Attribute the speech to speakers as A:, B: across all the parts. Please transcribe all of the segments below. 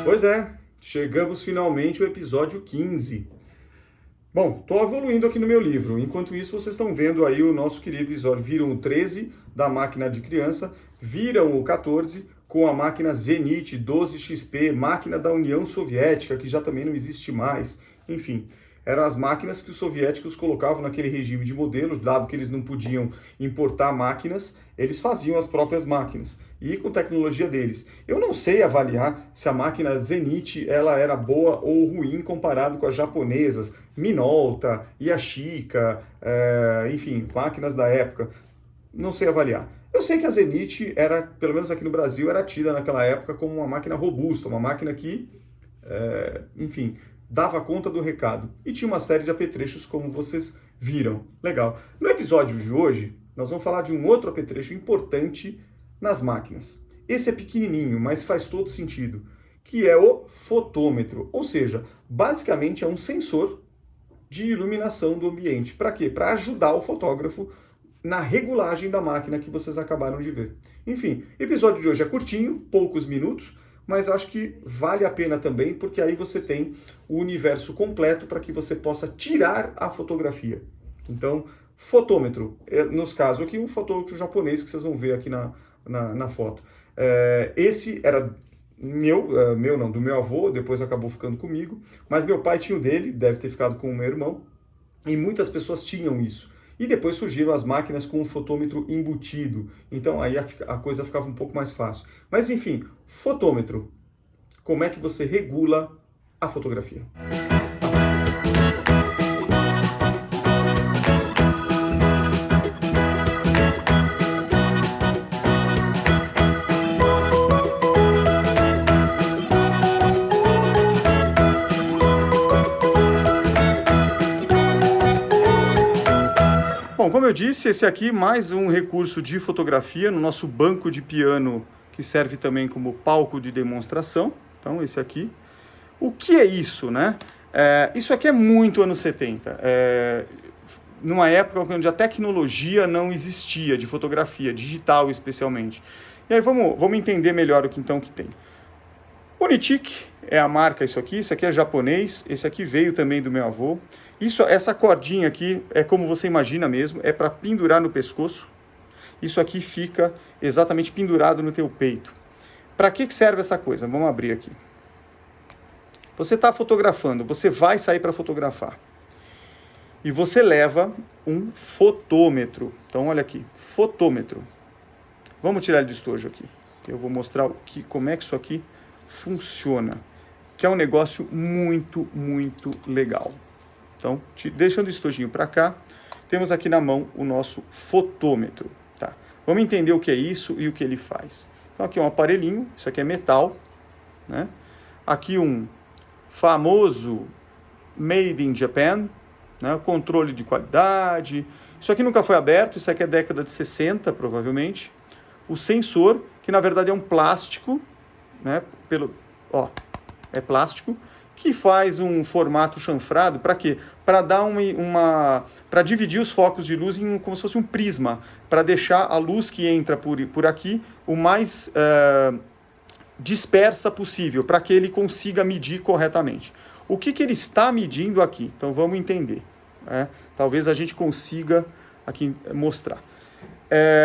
A: Pois é, chegamos finalmente ao episódio 15. Bom, estou evoluindo aqui no meu livro. Enquanto isso, vocês estão vendo aí o nosso querido episódio. Viram o 13 da máquina de criança, viram o 14 com a máquina Zenit 12XP, máquina da União Soviética, que já também não existe mais. Enfim, eram as máquinas que os soviéticos colocavam naquele regime de modelos, dado que eles não podiam importar máquinas, eles faziam as próprias máquinas, e com tecnologia deles. Eu não sei avaliar se a máquina Zenit ela era boa ou ruim comparado com as japonesas, Minolta, Yashica, enfim, máquinas da época. Não sei avaliar. Eu sei que a Zenit era, pelo menos aqui no Brasil, era tida naquela época como uma máquina robusta, uma máquina que, enfim, dava conta do recado. E tinha uma série de apetrechos, como vocês viram. Legal. No episódio de hoje, nós vamos falar de um outro apetrecho importante nas máquinas. Esse é pequenininho, mas faz todo sentido, que é o fotômetro. Ou seja, basicamente é um sensor de iluminação do ambiente. Para quê? Para ajudar o fotógrafo na regulagem da máquina que vocês acabaram de ver. Enfim, o episódio de hoje é curtinho, poucos minutos, mas acho que vale a pena também, porque aí você tem o universo completo para que você possa tirar a fotografia. Então, fotômetro, nos casos aqui, um fotômetro japonês que vocês vão ver aqui na foto. Esse era do meu avô, depois acabou ficando comigo, mas meu pai tinha o dele, deve ter ficado com o meu irmão, e muitas pessoas tinham isso. E depois surgiram as máquinas com um fotômetro embutido. Então aí a coisa ficava um pouco mais fácil. Mas enfim, fotômetro. Como é que você regula a fotografia? Bom, como eu disse, esse aqui mais um recurso de fotografia no nosso banco de piano, que serve também como palco de demonstração. Então, esse aqui. O que é isso, né? Isso aqui é muito anos 70. Numa época onde a tecnologia não existia, de fotografia, digital especialmente. E aí vamos entender melhor o que então que tem. Unitic é a marca, isso aqui é japonês, esse aqui veio também do meu avô. Essa cordinha aqui é como você imagina mesmo, é para pendurar no pescoço. Isso aqui fica exatamente pendurado no teu peito. Para que serve essa coisa? Vamos abrir aqui. Você está fotografando, você vai sair para fotografar. E você leva um fotômetro. Então olha aqui, fotômetro. Vamos tirar ele de estojo aqui. Eu vou mostrar como é que isso aqui funciona, que é um negócio muito, muito legal. Então, deixando o estojinho para cá, temos aqui na mão o nosso fotômetro. Tá? Vamos entender o que é isso e o que ele faz. Então, aqui é um aparelhinho, isso aqui é metal, né? Aqui um famoso Made in Japan, né? Controle de qualidade. Isso aqui nunca foi aberto, isso aqui é década de 60, provavelmente. O sensor, que na verdade é um plástico, né? É plástico, que faz um formato chanfrado, para quê? Para dar para dividir os focos de luz como se fosse um prisma, para deixar a luz que entra por aqui o mais dispersa possível, para que ele consiga medir corretamente. O que ele está medindo aqui? Então vamos entender. Talvez a gente consiga aqui mostrar.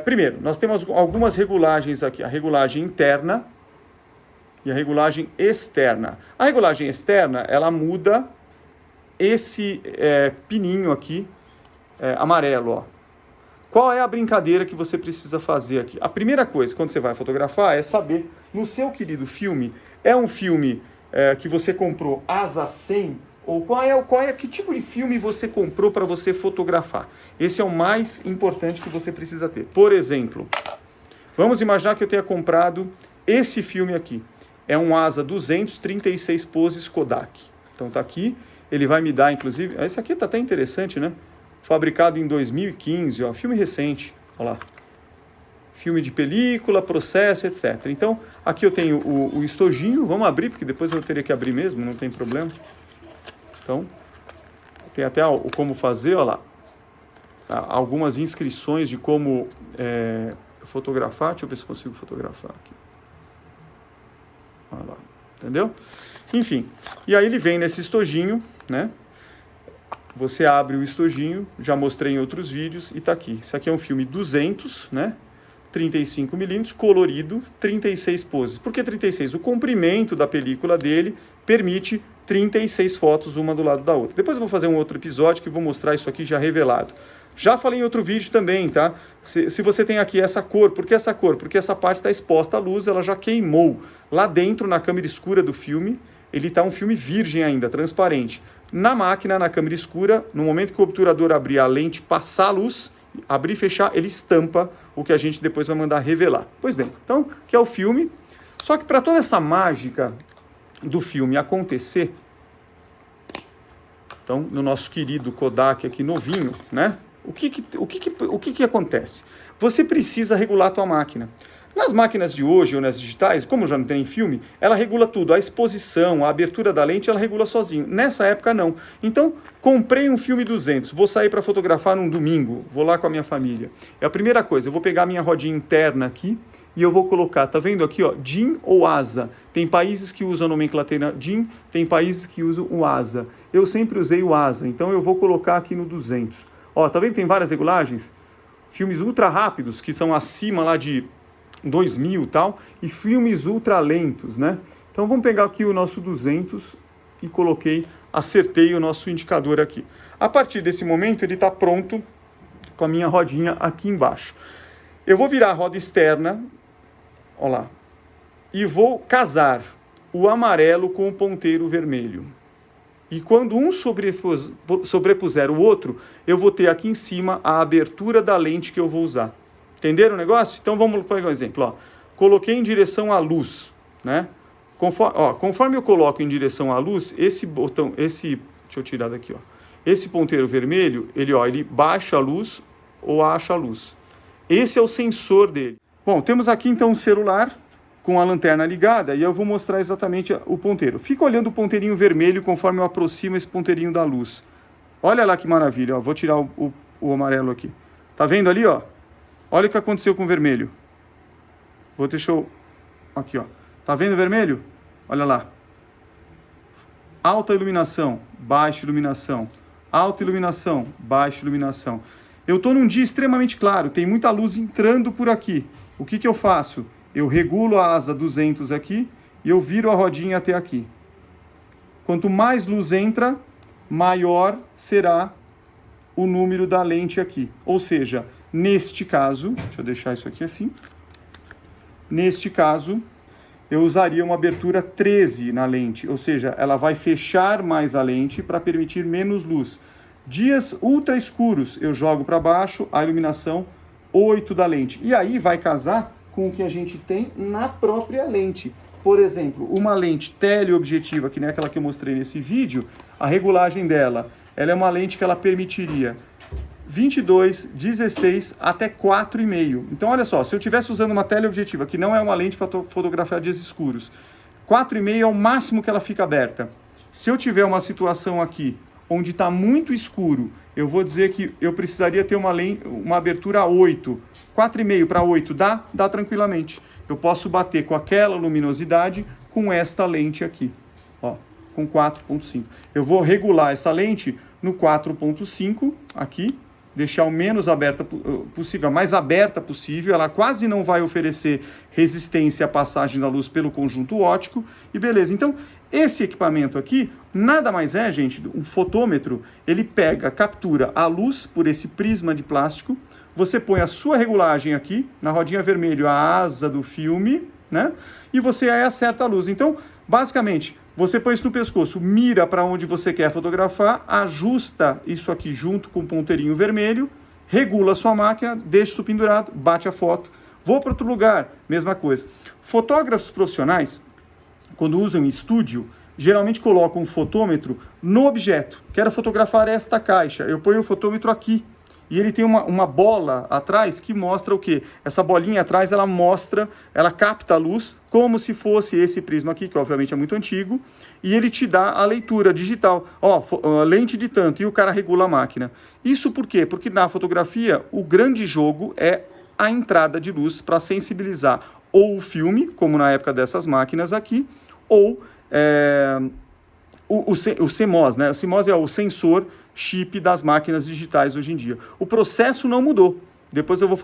A: Primeiro, nós temos algumas regulagens aqui. A regulagem interna e a regulagem externa. A regulagem externa, ela muda esse pininho aqui, amarelo. Ó. Qual é a brincadeira que você precisa fazer aqui? A primeira coisa, quando você vai fotografar, é saber, no seu querido filme, é um filme que você comprou ASA 100, ou que tipo de filme você comprou para você fotografar? Esse é o mais importante que você precisa ter. Por exemplo, vamos imaginar que eu tenha comprado esse filme aqui. É um ASA 200, 36 poses Kodak. Então tá aqui, ele vai me dar, inclusive... Esse aqui tá até interessante, né? Fabricado em 2015, ó, filme recente, olha lá. Filme de película, processo, etc. Então, aqui eu tenho o estojinho, vamos abrir, porque depois eu teria que abrir mesmo, não tem problema. Então, tem até o como fazer, olha lá. Algumas inscrições de como fotografar. Deixa eu ver se consigo fotografar aqui. Olha lá. entendeu? Enfim, e aí ele vem nesse estojinho, né? Você abre o estojinho, já mostrei em outros vídeos, e tá aqui. Isso aqui é um filme 200, né? 35mm, colorido, 36 poses. Por que 36? O comprimento da película dele permite 36 fotos, uma do lado da outra. Depois eu vou fazer um outro episódio que vou mostrar isso aqui já revelado. Já falei em outro vídeo também, tá? Se você tem aqui essa cor, por que essa cor? Porque essa parte está exposta à luz, ela já queimou. Lá dentro, na câmera escura do filme, ele está um filme virgem ainda, transparente. Na máquina, na câmera escura, no momento que o obturador abrir a lente, passar a luz, abrir e fechar, ele estampa o que a gente depois vai mandar revelar. Pois bem, então, que é o filme. Só que para toda essa mágica do filme acontecer, então, no nosso querido Kodak aqui novinho, né? O que acontece? Você precisa regular a tua máquina. Nas máquinas de hoje ou nas digitais, como já não tem filme, ela regula tudo. A exposição, a abertura da lente, ela regula sozinho. Nessa época, não. Então, comprei um filme 200, vou sair para fotografar num domingo, vou lá com a minha família. É a primeira coisa, eu vou pegar a minha rodinha interna aqui e eu vou colocar, tá vendo aqui, ó, DIN ou ASA. Tem países que usam a nomenclatura DIN, tem países que usam o ASA. Eu sempre usei o ASA, então eu vou colocar aqui no 200. Ó, tá vendo que tem várias regulagens? Filmes ultra rápidos, que são acima lá de 2000 e tal, e filmes ultra lentos, né? Então vamos pegar aqui o nosso 200 e coloquei, acertei o nosso indicador aqui. A partir desse momento ele está pronto com a minha rodinha aqui embaixo. Eu vou virar a roda externa, ó lá, e vou casar o amarelo com o ponteiro vermelho. E quando um sobrepuser o outro, eu vou ter aqui em cima a abertura da lente que eu vou usar. Entenderam o negócio? Então vamos pegar um exemplo. Ó. Coloquei em direção à luz, né? Conforme eu coloco em direção à luz, esse botão, deixa eu tirar daqui, ó. Esse ponteiro vermelho, ele baixa a luz ou acha a luz. Esse é o sensor dele. Bom, temos aqui então um celular com a lanterna ligada e eu vou mostrar exatamente o ponteiro. Fica olhando o ponteirinho vermelho conforme eu aproximo esse ponteirinho da luz. Olha lá que maravilha, ó. Vou tirar o amarelo aqui. Tá vendo ali, ó? Olha o que aconteceu com o vermelho. Aqui, ó. Tá vendo o vermelho? Olha lá. Alta iluminação, baixa iluminação. Alta iluminação, baixa iluminação. Eu estou num dia extremamente claro, tem muita luz entrando por aqui. O que eu faço? Eu regulo a asa 200 aqui e eu viro a rodinha até aqui. Quanto mais luz entra, maior será o número da lente aqui. Ou seja, neste caso, deixa eu deixar isso aqui assim. Neste caso, eu usaria uma abertura 13 na lente, ou seja, ela vai fechar mais a lente para permitir menos luz. Dias ultra escuros, eu jogo para baixo a iluminação 8 da lente. E aí vai casar com o que a gente tem na própria lente. Por exemplo, uma lente teleobjetiva, que nem aquela que eu mostrei nesse vídeo, a regulagem dela, ela é uma lente que ela permitiria 22, 16 até 4,5. Então, olha só, se eu estivesse usando uma teleobjetiva, que não é uma lente para fotografar dias escuros, 4,5 é o máximo que ela fica aberta. Se eu tiver uma situação aqui, onde está muito escuro, eu vou dizer que eu precisaria ter uma abertura 8. 4,5 para 8 dá tranquilamente. Eu posso bater com aquela luminosidade com esta lente aqui, ó, com 4,5. Eu vou regular essa lente no 4,5 aqui, deixar o menos aberta possível, a mais aberta possível, ela quase não vai oferecer resistência à passagem da luz pelo conjunto óptico, e beleza. Então, esse equipamento aqui, nada mais é, gente, um fotômetro, ele captura a luz por esse prisma de plástico, você põe a sua regulagem aqui, na rodinha vermelha, a asa do filme, né? E você aí acerta a luz. Então, basicamente, você põe isso no pescoço, mira para onde você quer fotografar, ajusta isso aqui junto com o ponteirinho vermelho, regula a sua máquina, deixa isso pendurado, bate a foto. Vou para outro lugar, mesma coisa. Fotógrafos profissionais, quando usam em estúdio, geralmente colocam um fotômetro no objeto. Quero fotografar esta caixa, eu ponho o fotômetro aqui. E ele tem uma bola atrás que mostra o quê? Essa bolinha atrás, ela capta a luz como se fosse esse prisma aqui, que obviamente é muito antigo, e ele te dá a leitura digital. Ó, lente de tanto, e o cara regula a máquina. Isso por quê? Porque na fotografia, o grande jogo é a entrada de luz para sensibilizar ou o filme, como na época dessas máquinas aqui, ou o CMOS, né? O CMOS é o sensor chip das máquinas digitais hoje em dia. O processo não mudou. Depois eu vou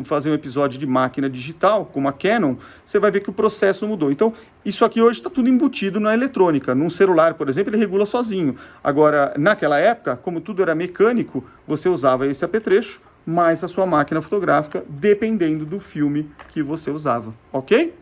A: fazer um episódio de máquina digital, como a Canon, você vai ver que o processo não mudou. Então, isso aqui hoje está tudo embutido na eletrônica. Num celular, por exemplo, ele regula sozinho. Agora, naquela época, como tudo era mecânico, você usava esse apetrecho, mais a sua máquina fotográfica, dependendo do filme que você usava, ok?